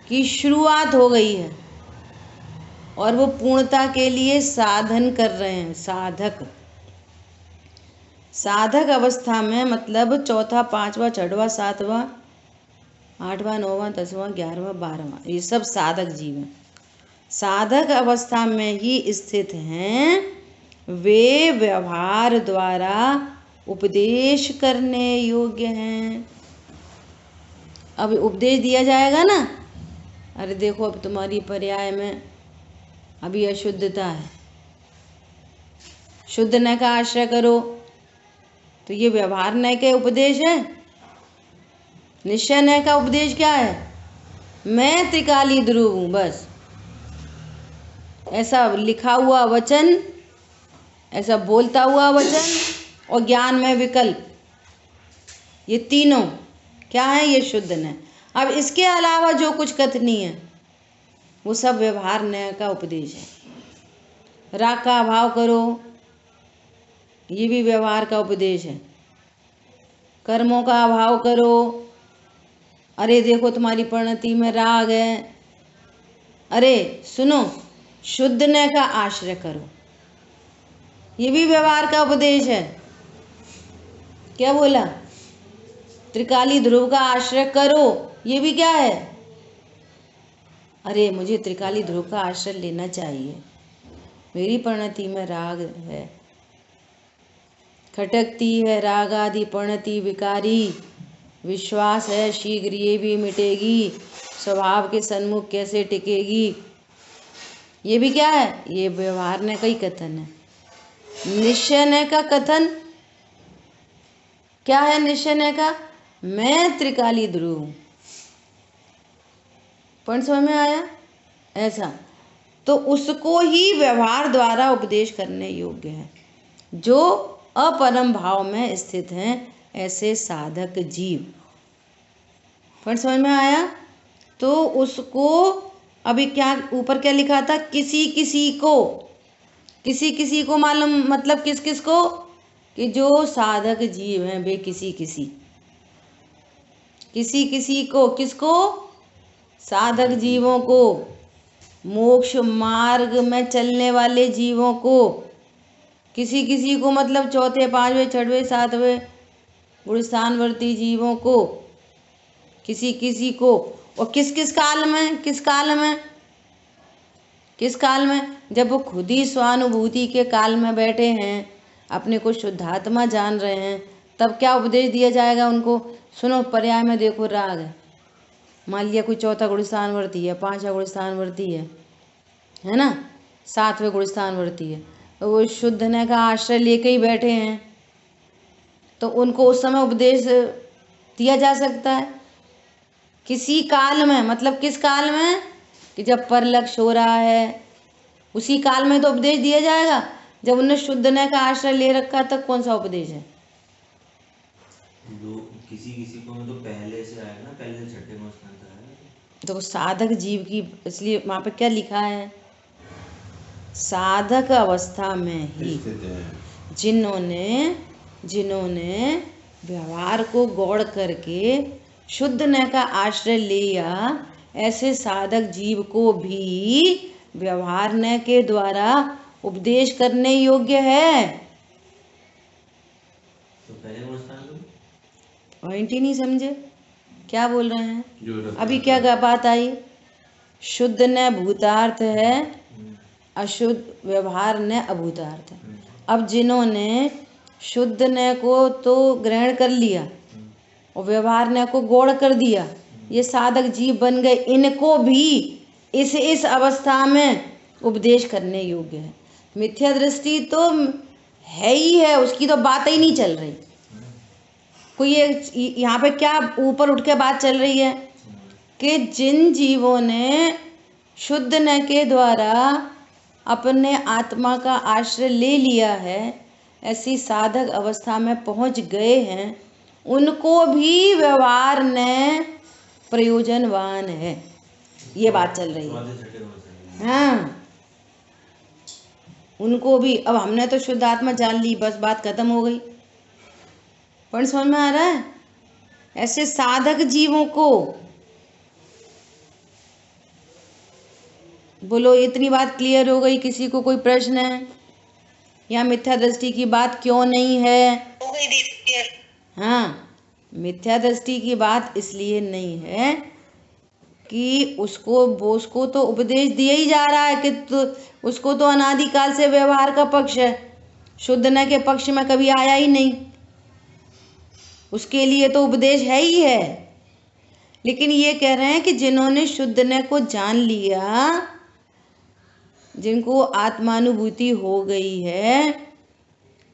की शुरुआत हो गई है और वो पूर्णता के लिए साधन कर रहे हैं। साधक अवस्था में मतलब चौथा, पांचवा, छठवां, सातवां, आठवां, नौवां, 10वां, 11वां, 12वां, ये सब साधक जीव हैं। साधक अवस्था में ही स्थित हैं वे व्यवहार द्वारा उपदेश करने योग्य हैं। अब उपदेश दिया जाएगा ना, अरे देखो अब तुम्हारी पर्याय में अभी अशुद्धता है, शुद्ध न का आश्रय करो, तो ये व्यवहार न के उपदेश है। निश्चय न का उपदेश क्या है? मैं त्रिकाली ध्रुव हूं, बस ऐसा लिखा हुआ वचन, ऐसा बोलता हुआ वचन और ज्ञान में विकल्प, ये तीनों क्या है? ये शुद्ध न। अब इसके अलावा जो कुछ कथनी है वो सब व्यवहार न का उपदेश है। राग का अभाव करो, ये भी व्यवहार का उपदेश है। कर्मों का अभाव करो, अरे देखो तुम्हारी परिणति में राग है, अरे सुनो शुद्ध न का आश्रय करो, ये भी व्यवहार का उपदेश है। क्या बोला? त्रिकाली ध्रुव का आश्रय करो, ये भी क्या है? अरे मुझे त्रिकाली ध्रुव का आश्रय लेना चाहिए, मेरी परिणति में राग है, खटकती है राग आदि परिणति विकारी, विश्वास है शीघ्र ये भी मिटेगी, स्वभाव के सन्मुख कैसे टिकेगी, ये भी क्या है? ये व्यवहार ने का ही कथन है। निश्चय ने का कथन क्या है? निश्चय ने का मैं त्रिकाली ध्रुव हूं। पॉइंट समझ में आया? ऐसा तो उसको ही व्यवहार द्वारा उपदेश करने योग्य है। जो अपरम भाव में स्थित हैं, ऐसे साधक जीव। पर समझ में आया? तो उसको अभी क्या ऊपर क्या लिखा था? किसी किसी को, किसी किसी को मालूम मतलब किस किस को? कि जो साधक जीव हैं वे किसी किसी, किसी किसी को, किसको? साधक जीवों को, मोक्ष मार्ग में चलने वाले जीवों को। किसी किसी को मतलब चौथे पांचवें छठवें सातवें गुणस्थानवर्ती जीवों को, किसी किसी को। और किस किस काल में? किस काल में? किस काल में? जब वो खुद ही स्वानुभूति के काल में बैठे हैं, अपने को शुद्धात्मा जान रहे हैं, तब क्या उपदेश दिया जाएगा उनको? सुनो, पर्याय में देखो, राग है, मान लिया कोई चौथा गुणस्थानवर्ती है, पांचवा गुणस्थानवर्ती है ना, सातवें गुणस्थानवर्ती है, तो वो शुद्ध ने का आश्रय लेके ही बैठे हैं, तो उनको उस समय उपदेश दिया जा सकता है। किसी काल में मतलब किस काल में? कि जब परलक्ष्य हो रहा है, उसी काल में तो उपदेश दिया जाएगा। जब उन्हें शुद्ध ने का आश्रय ले रखा तब कौन सा उपदेश है? दो किसी किसी को मतलब पहले से आएगा ना, पहले से छठे में स्थान का है। तो साधक जीव की, इसलिए वहां पे क्या लिखा है? साधक अवस्था में ही जिन्होंने व्यवहार को गौड़ करके शुद्ध न का आश्रय लिया, ऐसे साधक जीव को भी व्यवहार न के द्वारा उपदेश करने योग्य है। तो पहले गुणस्थान में पॉइंट ही नहीं समझे, क्या बोल रहे हैं? अभी क्या बात आई? शुद्ध न भूतार्थ है, अशुद्ध व्यवहार न अभूतार्थ है। अब जिन्होंने शुद्ध न को तो ग्रहण कर लिया और व्यवहार न को गौड़ कर दिया, ये साधक जीव बन गए, इनको भी इस अवस्था में उपदेश करने योग्य है। मिथ्या दृष्टि तो है ही है, उसकी तो बात ही नहीं चल रही। कोई ये यहाँ पे क्या ऊपर उठ के बात चल रही है कि जिन जीवों ने शुद्ध न के द्वारा अपने आत्मा का आश्रय ले लिया है, ऐसी साधक अवस्था में पहुंच गए हैं, उनको भी व्यवहार न प्रयोजनवान है, ये बात चल रही है। हाँ, उनको भी। अब हमने तो शुद्ध आत्मा जान ली, बस बात खत्म हो गई। पर समझ में आ रहा है? ऐसे साधक जीवों को, बोलो इतनी बात क्लियर हो गई? किसी को कोई प्रश्न है? या मिथ्या दृष्टि की बात क्यों नहीं है? हो गई दीदी। हाँ, मिथ्या दृष्टि की बात इसलिए नहीं है कि उसको तो उपदेश दिया ही जा रहा है कि उसको तो अनादिकाल से व्यवहार का पक्ष है, शुद्ध न के पक्ष में कभी आया ही नहीं, उसके लिए तो उपदेश है ही है। लेकिन ये कह रहे हैं कि जिन्होंने शुद्ध न को जान लिया, जिनको आत्मानुभूति हो गई है,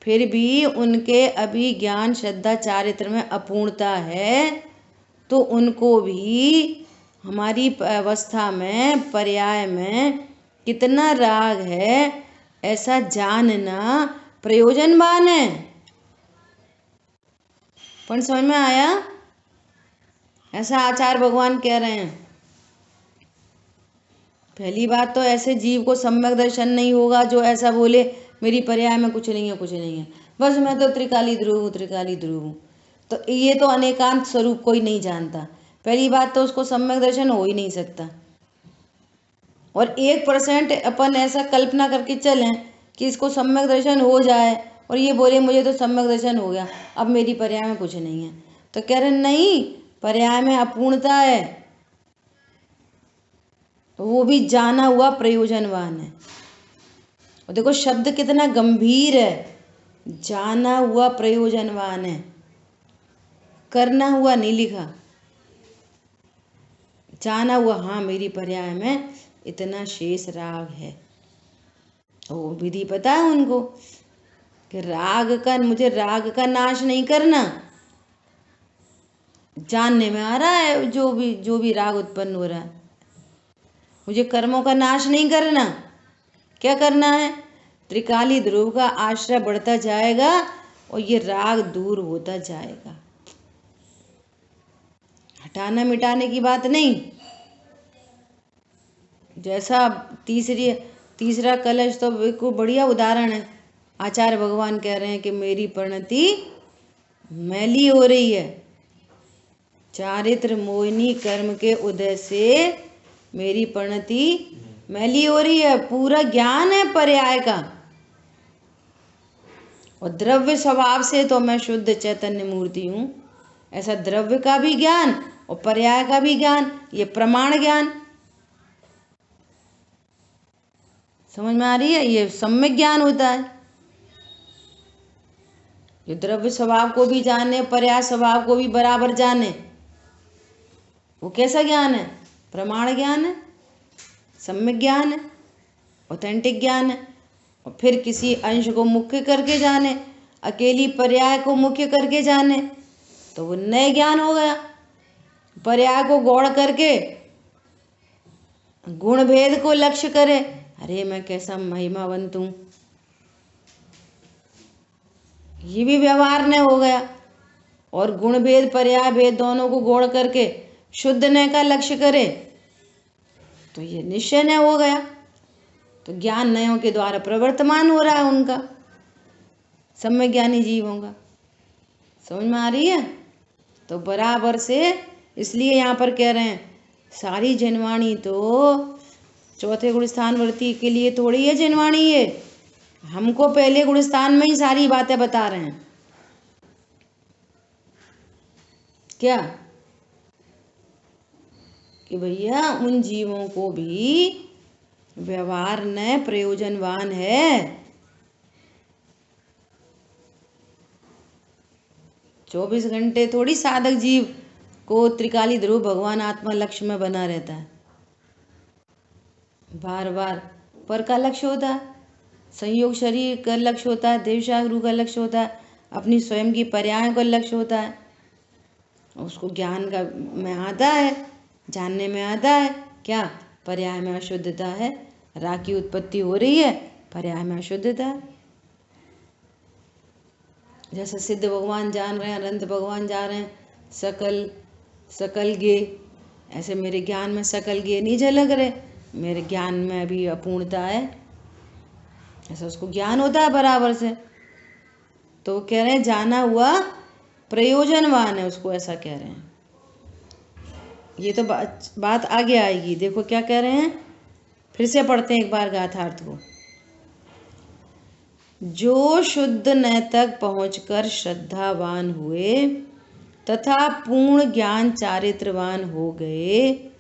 फिर भी उनके अभी ज्ञान श्रद्धा चारित्र में अपूर्णता है, तो उनको भी हमारी अवस्था में पर्याय में कितना राग है ऐसा जानना प्रयोजनवान है। पर समझ में आया? ऐसा आचार्य भगवान कह रहे हैं। पहली बात तो ऐसे जीव को सम्यक दर्शन नहीं होगा जो ऐसा बोले मेरी पर्याय में कुछ नहीं है, कुछ नहीं है, बस मैं तो त्रिकाली ध्रुव हूँ, त्रिकाली ध्रुव हूँ। तो ये तो अनेकांत स्वरूप कोई नहीं जानता। पहली बात तो उसको सम्यक दर्शन हो ही नहीं सकता। और 1% अपन ऐसा कल्पना करके चलें कि इसको सम्यक दर्शन हो जाए और ये बोले मुझे तो सम्यक दर्शन हो गया, अब मेरी पर्याय में कुछ नहीं है, तो कह रहे नहीं, पर्याय में अपूर्णता है, तो वो भी जाना हुआ प्रयोजनवान है। और देखो शब्द कितना गंभीर है, जाना हुआ प्रयोजनवान है, करना हुआ नहीं लिखा, जाना हुआ। हाँ, मेरी पर्याय में इतना शेष राग है। वो विधि पता है उनको कि मुझे राग का नाश नहीं करना, जानने में आ रहा है जो भी राग उत्पन्न हो रहा है, मुझे कर्मों का नाश नहीं करना। क्या करना है? त्रिकाली ध्रुव का आश्रय बढ़ता जाएगा और ये राग दूर होता जाएगा। हटाना मिटाने की बात नहीं। जैसा तीसरा कलश तो बिल्कुल बढ़िया उदाहरण है। आचार्य भगवान कह रहे हैं कि मेरी परिणति मैली हो रही है, चारित्र मोहिनी कर्म के उदय से मेरी परिणति मैली हो रही है। पूरा ज्ञान है पर्याय का, और द्रव्य स्वभाव से तो मैं शुद्ध चैतन्य मूर्ति हूँ। ऐसा द्रव्य का भी ज्ञान और पर्याय का भी ज्ञान, ये प्रमाण ज्ञान समझ में आ रही है। ये सम्यक ज्ञान होता है। जो द्रव्य स्वभाव को भी जाने, पर्याय स्वभाव को भी बराबर जाने, वो कैसा ज्ञान है? प्रमाण ज्ञान है, सम्यक ज्ञान है, ऑथेंटिक ज्ञान है। और फिर किसी अंश को मुख्य करके जाने, अकेली पर्याय को मुख्य करके जाने, तो वो नए ज्ञान हो गया। पर्याय को गौड़ करके गुण भेद को लक्ष्य करे, अरे मैं कैसा महिमावंत हूं, ये भी व्यवहार न हो गया। और गुण भेद पर्याय भेद दोनों को गौड़ करके शुद्ध न का लक्ष्य करे, तो ये निश्चय न हो गया। तो ज्ञान नयों के द्वारा प्रवर्तमान हो रहा है उनका, सम्यक ज्ञानी जीवों का। समझ में आ रही है? तो बराबर से, इसलिए यहाँ पर कह रहे हैं सारी जनवाणी तो चौथे गुण स्थान वर्ती के लिए थोड़ी है जनवाणी, ये हमको पहले गुण स्थान में ही सारी बातें बता रहे हैं। क्या कि भैया उन जीवों को भी व्यवहार न प्रयोजनवान है। 24 घंटे थोड़ी साधक जीव को त्रिकाली ध्रुव भगवान आत्मा लक्ष्य में बना रहता है। बार बार पर का लक्ष्य होता है, संयोग शरीर का लक्ष्य होता है, देवशागुरु का लक्ष्य होता है, अपनी स्वयं की पर्यायों का लक्ष्य होता है। उसको ज्ञान का में आता है, जानने में आता है क्या? पर्याय में अशुद्धता है, राग की उत्पत्ति हो रही है, पर्याय में अशुद्धता है। जैसे सिद्ध भगवान जान रहे हैं, अनंत भगवान जा रहे हैं, सकल गे, ऐसे मेरे ज्ञान में सकल गे नहीं झलक रहे, मेरे ज्ञान में भी अपूर्णता है, ऐसा उसको ज्ञान होता है बराबर से। तो कह रहे हैं जाना हुआ प्रयोजनवान है, उसको ऐसा कह रहे हैं। ये तो बात आगे आएगी। देखो क्या कह रहे हैं, फिर से पढ़ते हैं एक बार गाथार्थ को। जो शुद्ध न तक पहुंचकर श्रद्धावान हुए तथा पूर्ण ज्ञान चारित्रवान हो गए,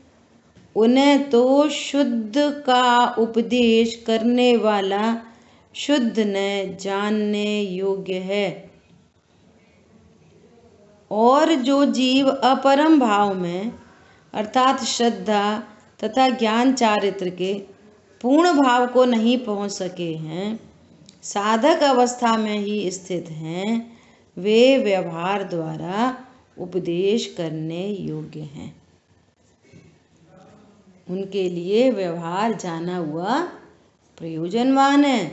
उन्हें तो शुद्ध का उपदेश करने वाला शुद्ध न जानने योग्य है। और जो जीव अपरम भाव में अर्थात श्रद्धा तथा ज्ञान चारित्र के पूर्ण भाव को नहीं पहुंच सके हैं, साधक अवस्था में ही स्थित हैं, वे व्यवहार द्वारा उपदेश करने योग्य हैं। उनके लिए व्यवहार जाना हुआ प्रयोजनवान है।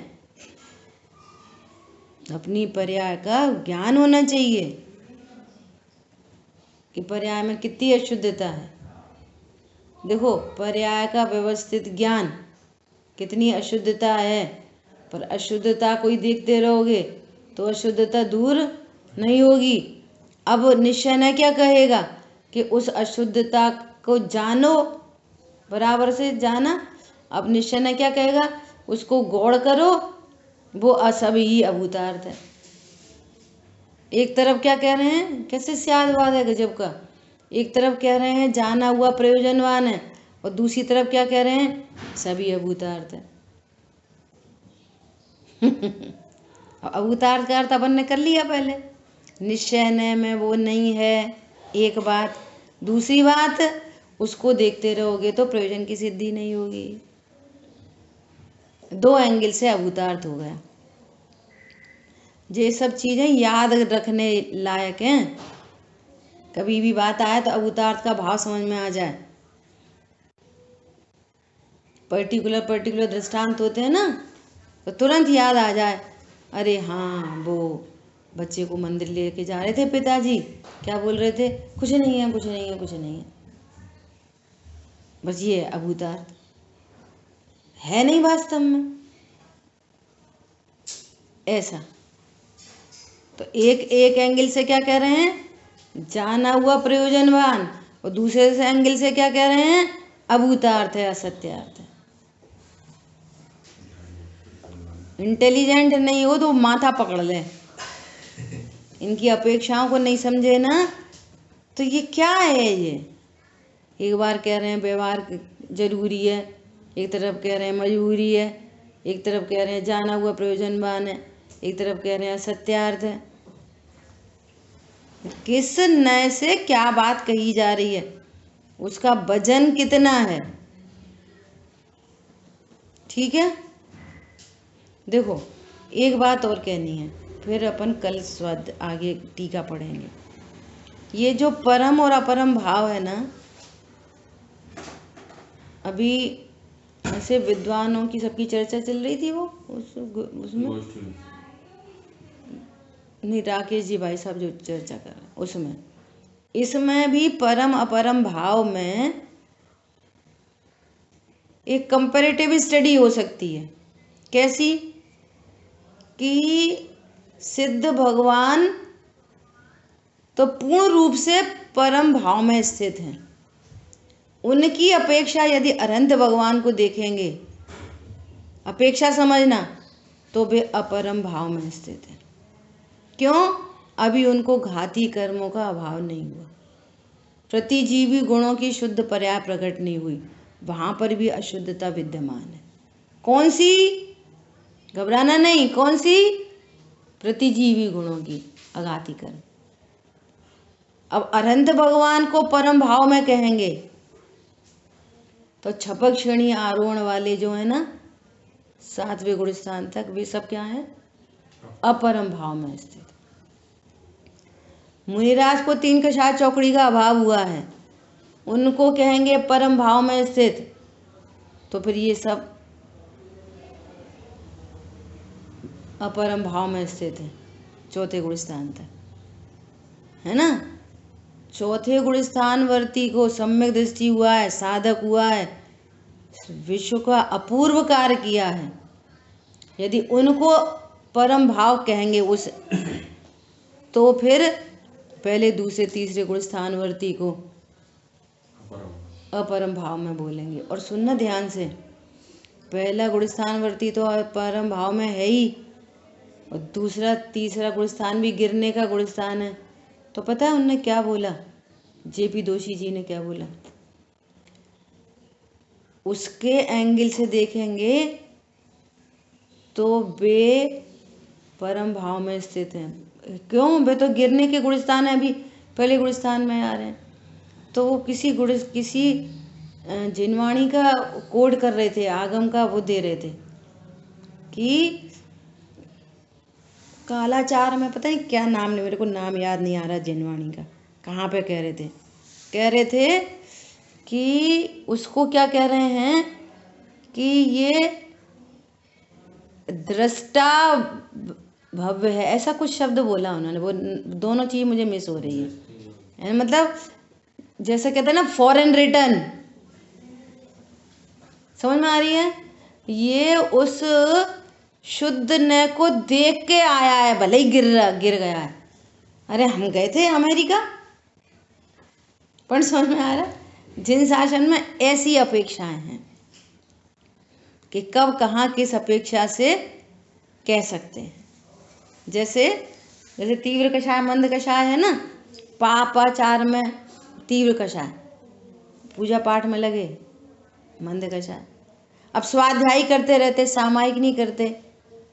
अपनी पर्याय का ज्ञान होना चाहिए कि पर्याय में कितनी अशुद्धता है। देखो पर्याय का व्यवस्थित ज्ञान, कितनी अशुद्धता है, पर अशुद्धता को ही देखते रहोगे तो अशुद्धता दूर नहीं होगी। अब निश्चय न क्या कहेगा कि उस अशुद्धता को जानो, बराबर से जाना। अब निश्चय न क्या कहेगा, उसको गौड़ करो, वो असब ही अभूतार्थ है। एक तरफ क्या कह रहे हैं, कैसे स्यादवाद है गजब का। एक तरफ कह रहे हैं जाना हुआ प्रयोजनवान है, और दूसरी तरफ क्या कह रहे हैं, सभी अभूतार्थ है। अभूतार्थ का अर्थ अपन ने कर लिया पहले। निश्चय न में वो नहीं है, एक बात। दूसरी बात, उसको देखते रहोगे तो प्रयोजन की सिद्धि नहीं होगी। दो एंगल से अभूतार्थ हो गया। ये सब चीजें याद रखने लायक हैं। कभी भी बात आए तो अभूतार्थ का भाव समझ में आ जाए। पर्टिकुलर दृष्टांत होते हैं ना, तो तुरंत याद आ जाए, अरे हाँ वो बच्चे को मंदिर लेके जा रहे थे पिताजी, क्या बोल रहे थे, कुछ नहीं है कुछ नहीं है कुछ नहीं है। बस ये अभूतार्थ है नहीं वास्तव में ऐसा। तो एक एंगल से क्या कह रहे हैं, जाना हुआ प्रयोजनवान, और दूसरे से एंगल से क्या कह रहे हैं, अभूतार्थ है, असत्यार्थ है। इंटेलिजेंट नहीं हो तो माथा पकड़ ले, इनकी अपेक्षाओं को नहीं समझे ना तो ये क्या है। ये एक बार कह रहे हैं व्यवहार जरूरी है, एक तरफ कह रहे हैं मजबूरी है, एक तरफ कह रहे हैं जाना हुआ प्रयोजनवान है, एक तरफ कह रहे हैं सत्यार्थ है। किस नए से क्या बात कही जा रही है, उसका वजन कितना है। ठीक है, देखो एक बात और कहनी है, फिर अपन कल स्वाद आगे टीका पढ़ेंगे। ये जो परम और अपरम भाव है ना, अभी ऐसे विद्वानों की सबकी चर्चा चल रही थी, वो उसमें नहीं, राकेश जी भाई साहब जो चर्चा कर रहे हैं उसमें, इसमें भी परम अपरम भाव में एक कंपैरेटिव स्टडी हो सकती है। कैसी कि सिद्ध भगवान तो पूर्ण रूप से परम भाव में स्थित हैं, उनकी अपेक्षा यदि अनंत भगवान को देखेंगे, अपेक्षा समझना, तो वे अपरम भाव में स्थित हैं। क्यों? अभी उनको घाती कर्मों का अभाव नहीं हुआ, प्रतिजीवी गुणों की शुद्ध पर्याय प्रकट नहीं हुई, वहां पर भी अशुद्धता विद्यमान है। कौन सी? घबराना नहीं, कौन सी? प्रतिजीवी गुणों की, अघाती कर्म। अब अनंत भगवान को परम भाव में कहेंगे तो छपक श्रेणी आरोहण वाले जो है ना 7वें गुण स्थान तक, वे सब क्या है, अपरम भाव में स्थित। मुनिराज को 3 कषाय चौकड़ी का अभाव हुआ है, उनको कहेंगे परम भाव में स्थित, तो फिर ये सब अपरम भाव में स्थित है 4थे गुण स्थान तक, है ना। 4थे गुण स्थान वर्ती को सम्यक दृष्टि हुआ है, साधक हुआ है, विश्व का अपूर्व कार्य किया है, यदि उनको परम भाव कहेंगे उस, तो फिर पहले दूसरे तीसरे गुण स्थान वर्ती को अपरम भाव में बोलेंगे। और सुनना ध्यान से, पहला गुण स्थान वर्ती तो परम भाव में है ही, और दूसरा तीसरा गुण स्थान भी गिरने का गुण स्थान है। तो पता है उनने क्या बोला, जेपी दोषी जी ने क्या बोला, उसके एंगल से देखेंगे तो वे परम भाव में स्थित हैं। क्यों? वे तो गिरने के गुण स्थान है, अभी पहले गुण स्थान में आ रहे हैं। तो वो किसी जिनवाणी का कोड कर रहे थे, आगम का वो दे रहे थे कि कालाचार में, पता नहीं क्या नाम, मेरे को नाम याद नहीं आ रहा जिनवाणी का, कहाँ पे कह रहे थे कि उसको क्या कह रहे हैं कि ये दृष्टा भव्य है, ऐसा कुछ शब्द बोला उन्होंने। वो दोनों चीज मुझे मिस हो रही है, मतलब जैसे कहते हैं ना फॉरेन रिटर्न, समझ में आ रही है। ये उस शुद्ध ने को देख के आया है, भले ही गिर गया है। अरे हम गए थे अमेरिका, पर समझ में आ रहा, जिन शासन में ऐसी अपेक्षाएं हैं कि कब कहाँ किस अपेक्षा से कह सकते हैं। जैसे तीव्र कषाय मंद कषाय है ना, पापाचार में तीव्र कषाय, पूजा पाठ में लगे मंद कषाय। अब स्वाध्याय करते रहते, सामायिक नहीं करते,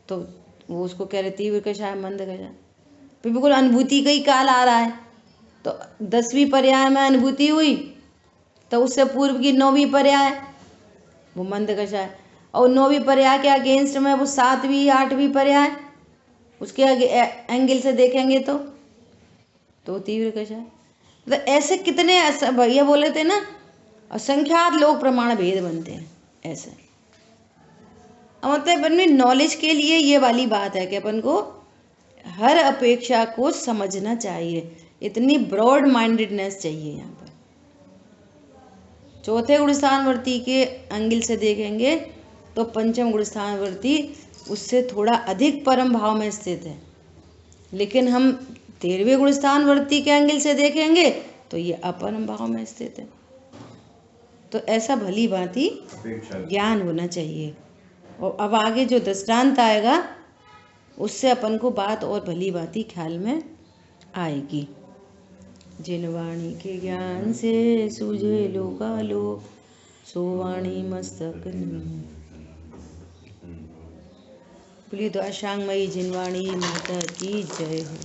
तो वो उसको कह रहे तीव्र कषाय मंद कषाय। फिर बिल्कुल अनुभूति का ही काल आ रहा है, तो 10वीं पर्याय में अनुभूति हुई, तो उससे पूर्व की 9वीं पर्याय वो मंद कषाय, और 9वीं पर्याय के अगेंस्ट में वो 7वीं 8वीं पर्याय, उसके एंगल से देखेंगे तो तीव्र कषाय। तो ऐसे कितने भैया बोले थे ना, असंख्यात लोग प्रमाण भेद बनते हैं ऐसे। मतलब अपन में नॉलेज के लिए ये वाली बात है कि अपन को हर अपेक्षा को समझना चाहिए, इतनी ब्रॉड माइंडेडनेस चाहिए यहाँ पर। चौथे गुण स्थानवर्ती के एंगल से देखेंगे तो पंचम गुण स्थानवर्ती उससे थोड़ा अधिक परम भाव में स्थित है, लेकिन हम 13वें गुण स्थानवर्ती के एंगल से देखेंगे तो ये अपरम भाव में स्थित है। तो ऐसा भली भांति ज्ञान होना चाहिए। और अब आगे जो दृष्टांत आएगा उससे अपन को बात और भली भांति ख्याल में आएगी। जिन वाणी के ज्ञान से सूझे लोकालोक, सो वाणी मस्तक बोलिए। तो अशांगमयी जिनवाणी माता की जय हो।